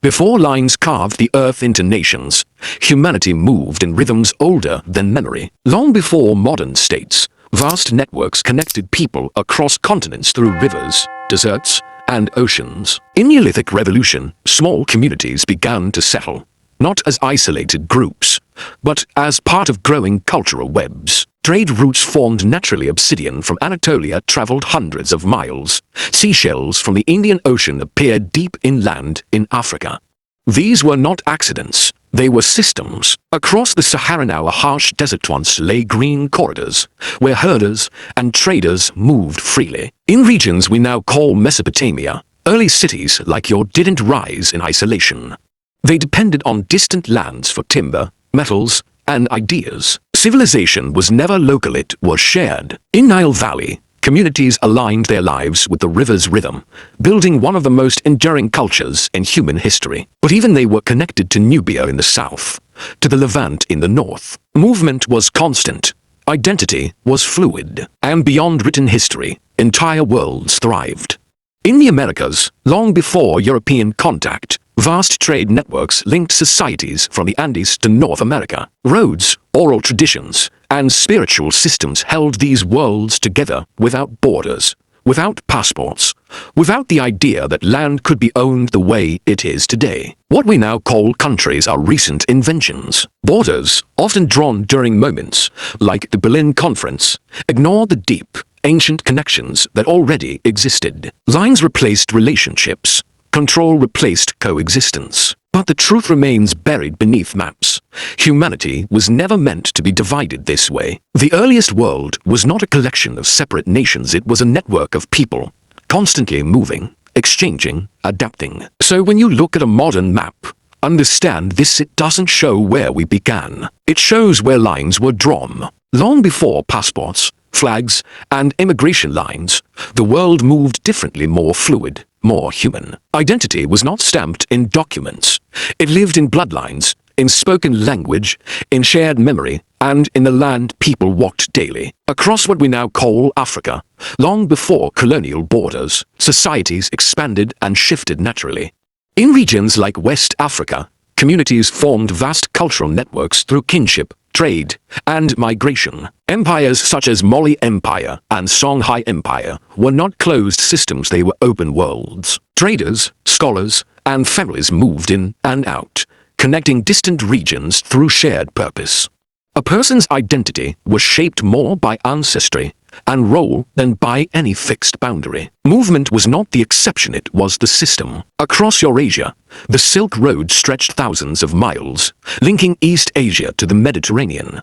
Before lines carved the earth into nations, humanity moved in rhythms older than memory. Long before modern states, vast networks connected people across continents through rivers, deserts, and oceans. In the Neolithic Revolution, small communities began to settle, not as isolated groups, but as part of growing cultural webs. Trade routes formed naturally. Obsidian from Anatolia traveled hundreds of miles. Seashells from the Indian Ocean appeared deep inland in Africa. These were not accidents, they were systems. Across the Sahara now a harsh desert once lay green corridors, where herders and traders moved freely. In regions we now call Mesopotamia, early cities like yours didn't rise in isolation. They depended on distant lands for timber, metals, and ideas. Civilization was never local, it was shared. In Nile Valley, communities aligned their lives with the river's rhythm, building one of the most enduring cultures in human history. But even they were connected to Nubia in the south, to the Levant in the north. Movement was constant, identity was fluid, and beyond written history, entire worlds thrived. In the Americas, long before European contact, vast trade networks linked societies from the Andes to North America. Roads, oral traditions, and spiritual systems held these worlds together without borders, without passports, without the idea that land could be owned the way it is today. What we now call countries are recent inventions. Borders, often drawn during moments, like the Berlin Conference, ignore the deep, ancient connections that already existed. Lines replaced relationships. Control replaced coexistence. But the truth remains buried beneath maps. Humanity was never meant to be divided this way. The earliest world was not a collection of separate nations, it was a network of people, constantly moving, exchanging, adapting. So when you look at a modern map, understand this: it doesn't show where we began. It shows where lines were drawn. Long before passports, flags, and immigration lines, the world moved differently, more fluid, more human. Identity was not stamped in documents. It lived in bloodlines, in spoken language, in shared memory, and in the land people walked daily. Across what we now call Africa, long before colonial borders, societies expanded and shifted naturally. In regions like West Africa, communities formed vast cultural networks through kinship, trade, and migration. Empires such as Mali Empire and Songhai Empire were not closed systems, they were open worlds. Traders, scholars, and families moved in and out, connecting distant regions through shared purpose. A person's identity was shaped more by ancestry and role than by any fixed boundary. Movement was not the exception, it was the system. Across Eurasia, the Silk Road stretched thousands of miles, linking East Asia to the Mediterranean.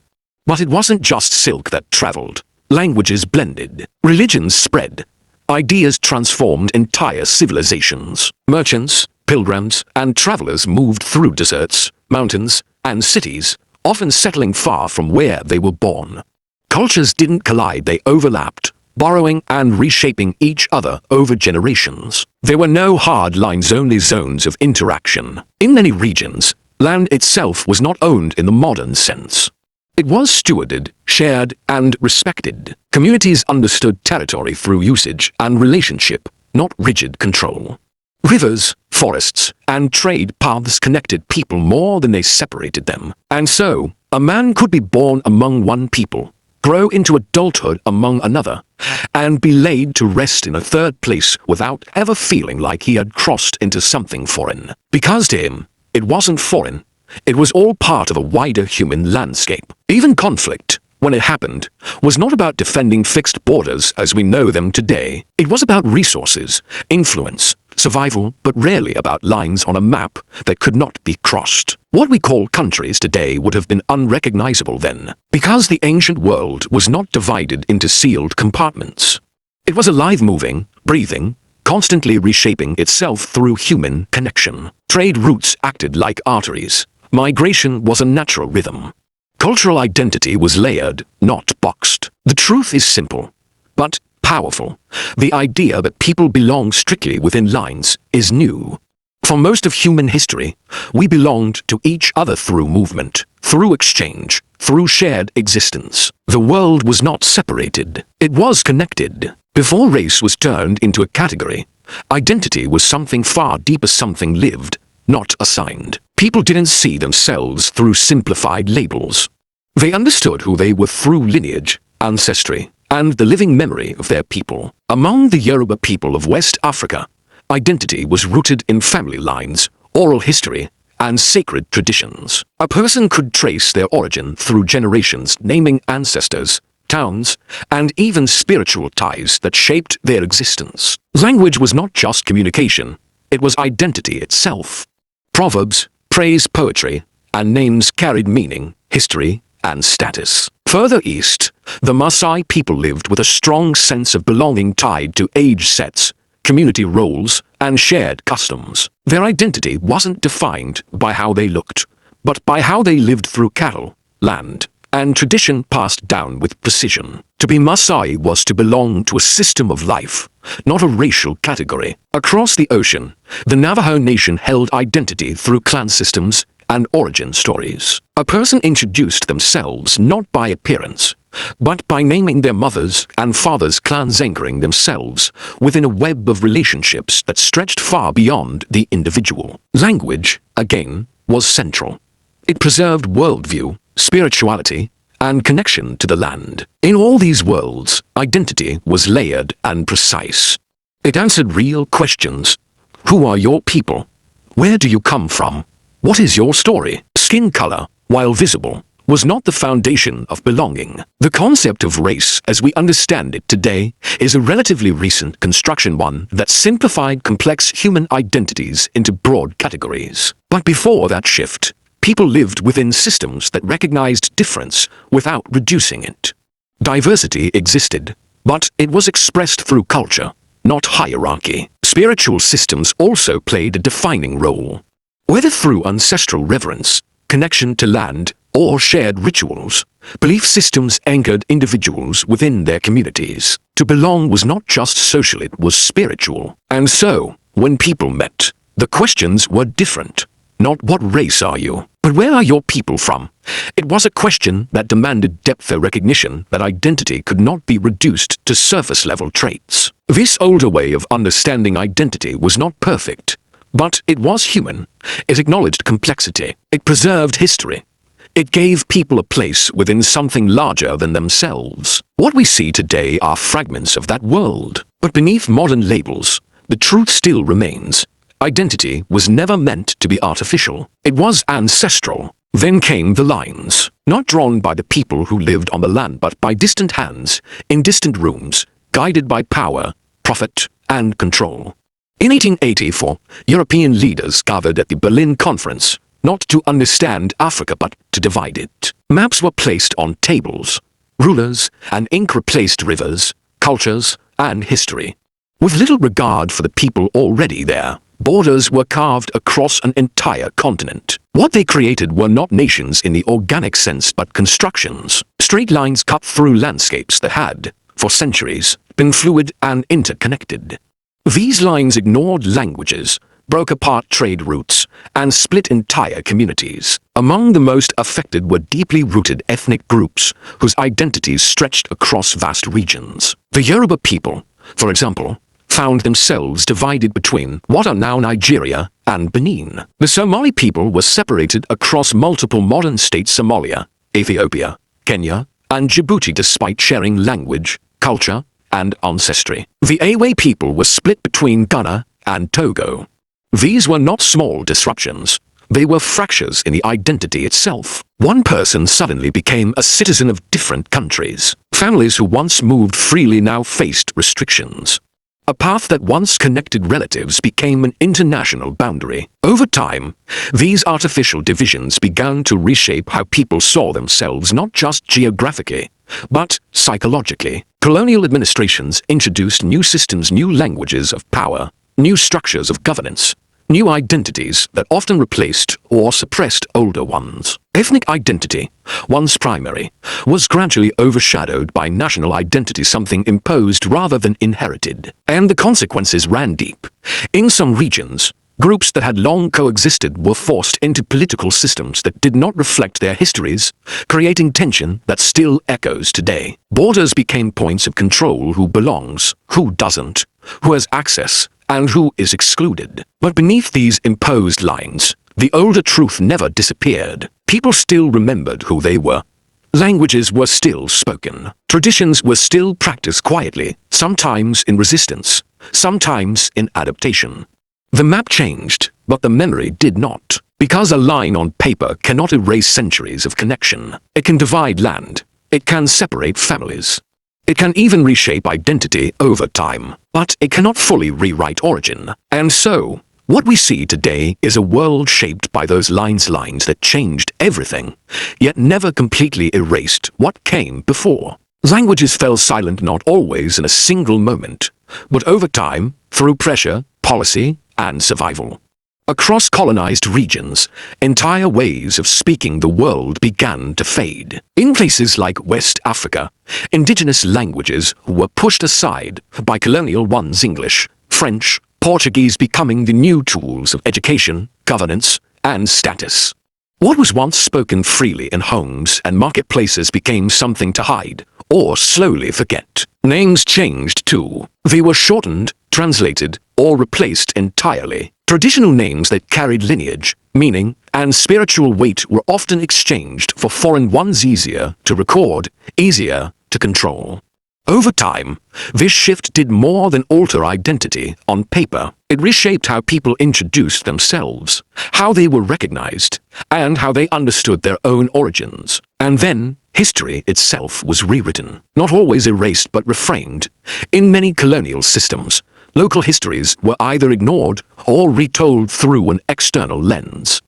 But it wasn't just silk that traveled. Languages blended, religions spread, ideas transformed entire civilizations. Merchants, pilgrims, and travelers moved through deserts, mountains, and cities, often settling far from where they were born. Cultures didn't collide, they overlapped, borrowing and reshaping each other over generations. There were no hard lines, only zones of interaction. In many regions, land itself was not owned in the modern sense. It was stewarded, shared, and respected. Communities understood territory through usage and relationship, not rigid control. Rivers, forests, and trade paths connected people more than they separated them. And so, a man could be born among one people, grow into adulthood among another, and be laid to rest in a third place without ever feeling like he had crossed into something foreign. Because to him, it wasn't foreign. It was all part of a wider human landscape. Even conflict, when it happened, was not about defending fixed borders as we know them today. It was about resources, influence, survival, but rarely about lines on a map that could not be crossed. What we call countries today would have been unrecognizable then, because the ancient world was not divided into sealed compartments. It was alive, moving, breathing, constantly reshaping itself through human connection. Trade routes acted like arteries. Migration was a natural rhythm. Cultural identity was layered, not boxed. The truth is simple, but powerful. The idea that people belong strictly within lines is new. For most of human history, we belonged to each other through movement, through exchange, through shared existence. The world was not separated. It was connected. Before race was turned into a category, identity was something far deeper, something lived, not assigned. People didn't see themselves through simplified labels. They understood who they were through lineage, ancestry, and the living memory of their people. Among the Yoruba people of West Africa, identity was rooted in family lines, oral history, and sacred traditions. A person could trace their origin through generations, naming ancestors, towns, and even spiritual ties that shaped their existence. Language was not just communication, it was identity itself. Proverbs, praise poetry, and names carried meaning, history, and status. Further east, the Maasai people lived with a strong sense of belonging tied to age sets, community roles, and shared customs. Their identity wasn't defined by how they looked, but by how they lived through cattle, land, and tradition passed down with precision. To be Maasai was to belong to a system of life, not a racial category. Across the ocean, the Navajo Nation held identity through clan systems and origin stories. A person introduced themselves not by appearance, but by naming their mothers' and fathers' clans, anchoring themselves within a web of relationships that stretched far beyond the individual. Language, again, was central. It preserved worldview, spirituality, and connection to the land. In all these worlds, identity was layered and precise. It answered real questions. Who are your people? Where do you come from? What is your story? Skin color, while visible, was not the foundation of belonging. The concept of race as we understand it today is a relatively recent construction, one that simplified complex human identities into broad categories. But before that shift, people lived within systems that recognized difference without reducing it. Diversity existed, but it was expressed through culture, not hierarchy. Spiritual systems also played a defining role. Whether through ancestral reverence, connection to land, or shared rituals, belief systems anchored individuals within their communities. To belong was not just social, it was spiritual. And so, when people met, the questions were different. Not what race are you, but where are your people from? It was a question that demanded depth, a recognition that identity could not be reduced to surface-level traits. This older way of understanding identity was not perfect, but it was human. It acknowledged complexity. It preserved history. It gave people a place within something larger than themselves. What we see today are fragments of that world. But beneath modern labels, the truth still remains. Identity was never meant to be artificial. It was ancestral. Then came the lines, not drawn by the people who lived on the land, but by distant hands, in distant rooms, guided by power, profit, and control. In 1884, European leaders gathered at the Berlin Conference, not to understand Africa but to divide it. Maps were placed on tables. Rulers and ink replaced rivers, cultures, and history. With little regard for the people already there, borders were carved across an entire continent. What they created were not nations in the organic sense but constructions. Straight lines cut through landscapes that had, for centuries, been fluid and interconnected. These lines ignored languages, broke apart trade routes, and split entire communities. Among the most affected were deeply rooted ethnic groups whose identities stretched across vast regions. The Yoruba people, for example, found themselves divided between what are now Nigeria and Benin. The Somali people were separated across multiple modern states: Somalia, Ethiopia, Kenya, and Djibouti, despite sharing language, culture, and ancestry. The Awe people were split between Ghana and Togo. These were not small disruptions. They were fractures in the identity itself. One person suddenly became a citizen of different countries. Families who once moved freely now faced restrictions. A path that once connected relatives became an international boundary. Over time, these artificial divisions began to reshape how people saw themselves, not just geographically, but psychologically. Colonial administrations introduced new systems, new languages of power, new structures of governance, new identities that often replaced or suppressed older ones. Ethnic identity, once primary, was gradually overshadowed by national identity, something imposed rather than inherited. And the consequences ran deep. In some regions, groups that had long coexisted were forced into political systems that did not reflect their histories, creating tension that still echoes today. Borders became points of control: who belongs, who doesn't, who has access, and who is excluded. But beneath these imposed lines, the older truth never disappeared. People still remembered who they were. Languages were still spoken. Traditions were still practiced quietly, sometimes in resistance, sometimes in adaptation. The map changed, but the memory did not. Because a line on paper cannot erase centuries of connection. It can divide land. It can separate families. It can even reshape identity over time. But it cannot fully rewrite origin. And so, what we see today is a world shaped by those lines that changed everything, yet never completely erased what came before. Languages fell silent not always in a single moment, but over time, through pressure, policy, and survival. Across colonized regions, entire ways of speaking the world began to fade. In places like West Africa, indigenous languages were pushed aside by colonial ones, English, French, Portuguese becoming the new tools of education, governance, and status. What was once spoken freely in homes and marketplaces became something to hide or slowly forget. Names changed too. They were shortened, translated, or replaced entirely. Traditional names that carried lineage, meaning, and spiritual weight were often exchanged for foreign ones, easier to record, easier to control. Over time, this shift did more than alter identity on paper. It reshaped how people introduced themselves, how they were recognized, and how they understood their own origins. And then, history itself was rewritten, not always erased but reframed. In many colonial systems, local histories were either ignored or retold through an external lens.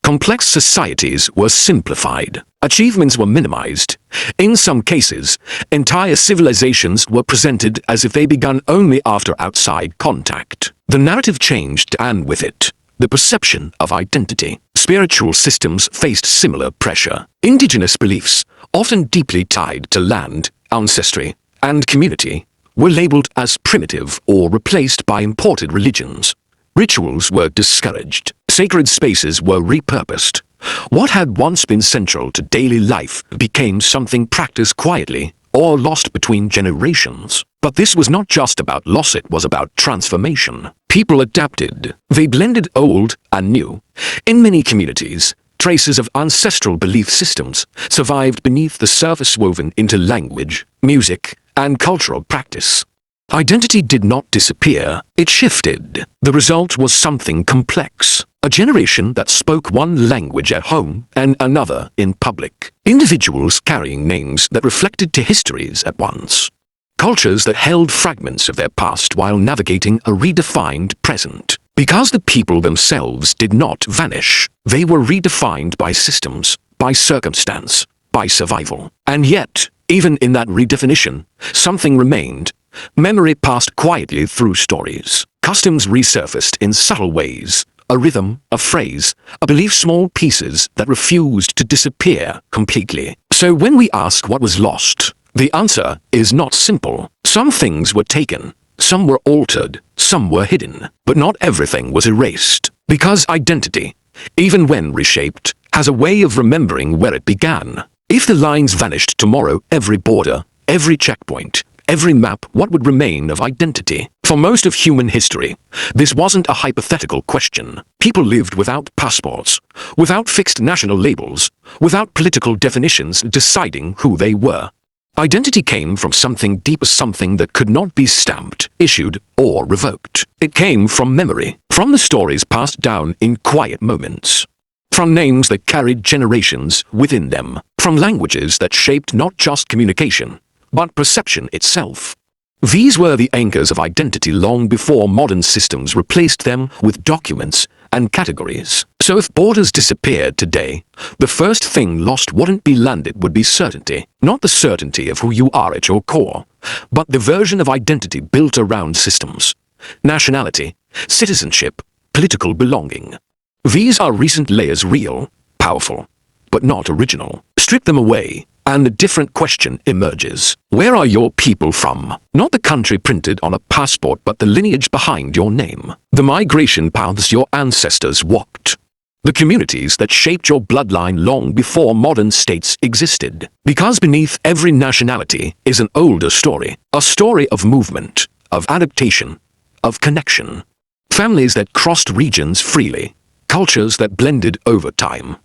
Complex societies were simplified. Achievements were minimized. In some cases, entire civilizations were presented as if they began only after outside contact. The narrative changed, and with it, the perception of identity. Spiritual systems faced similar pressure. Indigenous beliefs, often deeply tied to land, ancestry, and community, were labeled as primitive or replaced by imported religions. Rituals were discouraged. Sacred spaces were repurposed. What had once been central to daily life became something practiced quietly or lost between generations. But this was not just about loss, it was about transformation. People adapted. They blended old and new. In many communities, traces of ancestral belief systems survived beneath the surface, woven into language, music, and cultural practice. Identity did not disappear, it shifted. The result was something complex. A generation that spoke one language at home and another in public. Individuals carrying names that reflected two histories at once. Cultures that held fragments of their past while navigating a redefined present. Because the people themselves did not vanish, they were redefined by systems, by circumstance, by survival. And yet, even in that redefinition, something remained. Memory passed quietly through stories. Customs resurfaced in subtle ways. A rhythm, a phrase, a belief, small pieces that refused to disappear completely. So when we ask what was lost, the answer is not simple. Some things were taken, some were altered, some were hidden, but not everything was erased. Because identity, even when reshaped, has a way of remembering where it began. If the lines vanished tomorrow, every border, every checkpoint, every map, what would remain of identity? For most of human history, this wasn't a hypothetical question. People lived without passports, without fixed national labels, without political definitions deciding who they were. Identity came from something deeper, something that could not be stamped, issued, or revoked. It came from memory, from the stories passed down in quiet moments, from names that carried generations within them, from languages that shaped not just communication, but perception itself. These were the anchors of identity long before modern systems replaced them with documents and categories. So if borders disappeared today, the first thing lost wouldn't be land, it would be certainty. Not the certainty of who you are at your core, but the version of identity built around systems, nationality, citizenship, political belonging. These are recent layers, real, powerful, but not original. Strip them away, and a different question emerges. Where are your people from? Not the country printed on a passport, but the lineage behind your name. The migration paths your ancestors walked. The communities that shaped your bloodline long before modern states existed. Because beneath every nationality is an older story. A story of movement, of adaptation, of connection. Families that crossed regions freely, cultures that blended over time.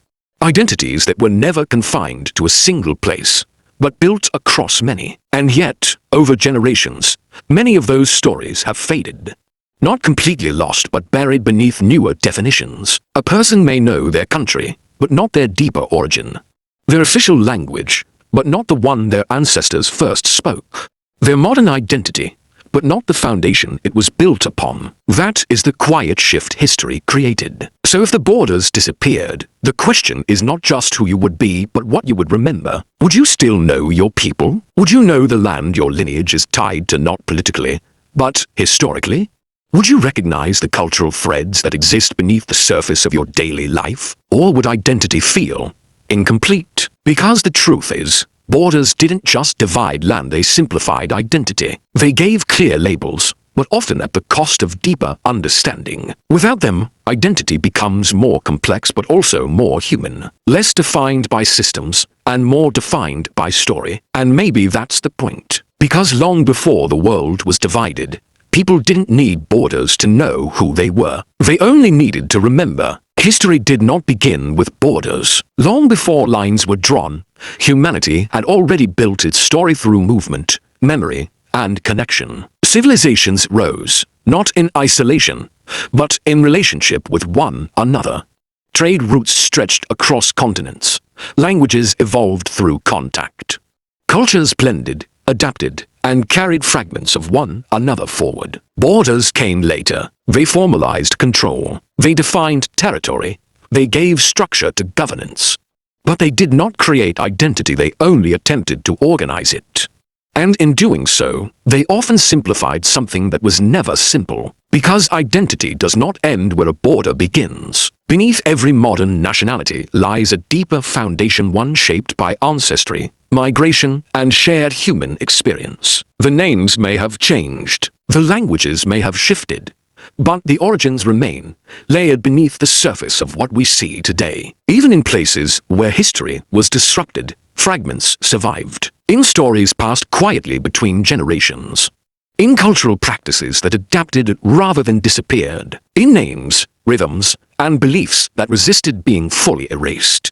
Identities that were never confined to a single place, but built across many. And yet, over generations, many of those stories have faded. Not completely lost, but buried beneath newer definitions. A person may know their country, but not their deeper origin. Their official language, but not the one their ancestors first spoke. Their modern identity, but not the foundation it was built upon. That is the quiet shift history created. So if the borders disappeared, the question is not just who you would be, but what you would remember. Would you still know your people? Would you know the land your lineage is tied to, not politically, but historically? Would you recognize the cultural threads that exist beneath the surface of your daily life? Or would identity feel incomplete? Because the truth is, borders didn't just divide land, they simplified identity. They gave clear labels, but often at the cost of deeper understanding. Without them, identity becomes more complex but also more human. Less defined by systems, and more defined by story. And maybe that's the point. Because long before the world was divided, people didn't need borders to know who they were. They only needed to remember. History did not begin with borders. Long before lines were drawn, humanity had already built its story through movement, memory, and connection. Civilizations rose, not in isolation, but in relationship with one another. Trade routes stretched across continents. Languages evolved through contact. Cultures blended, adapted, and carried fragments of one another forward. Borders came later. They formalized control. They defined territory. They gave structure to governance. But they did not create identity, they only attempted to organize it. And in doing so, they often simplified something that was never simple. Because identity does not end where a border begins. Beneath every modern nationality lies a deeper foundation, one shaped by ancestry, migration, and shared human experience. The names may have changed, the languages may have shifted, but the origins remain, layered beneath the surface of what we see today. Even in places where history was disrupted, fragments survived. In stories passed quietly between generations. In cultural practices that adapted rather than disappeared. In names, rhythms, and beliefs that resisted being fully erased.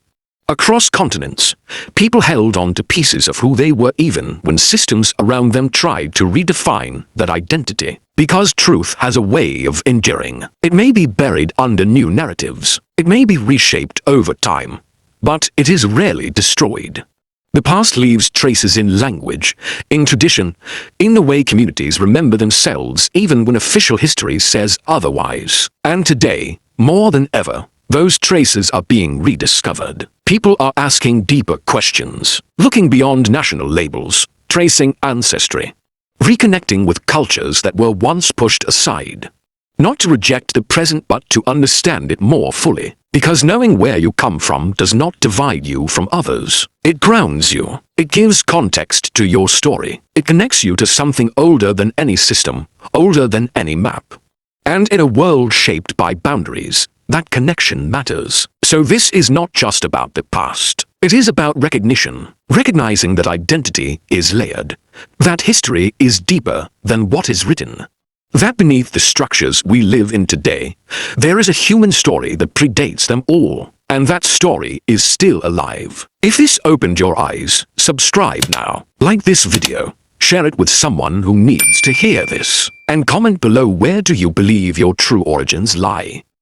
Across continents, people held on to pieces of who they were even when systems around them tried to redefine that identity. Because truth has a way of enduring. It may be buried under new narratives. It may be reshaped over time. But it is rarely destroyed. The past leaves traces in language, in tradition, in the way communities remember themselves even when official history says otherwise. And today, more than ever, those traces are being rediscovered. People are asking deeper questions, looking beyond national labels, tracing ancestry, reconnecting with cultures that were once pushed aside. Not to reject the present but to understand it more fully. Because knowing where you come from does not divide you from others. It grounds you. It gives context to your story. It connects you to something older than any system, older than any map. And in a world shaped by boundaries, that connection matters. So this is not just about the past. It is about recognition. Recognizing that identity is layered. That history is deeper than what is written. That beneath the structures we live in today, there is a human story that predates them all. And that story is still alive. If this opened your eyes, subscribe now. Like this video. Share it with someone who needs to hear this. And comment below, where do you believe your true origins lie?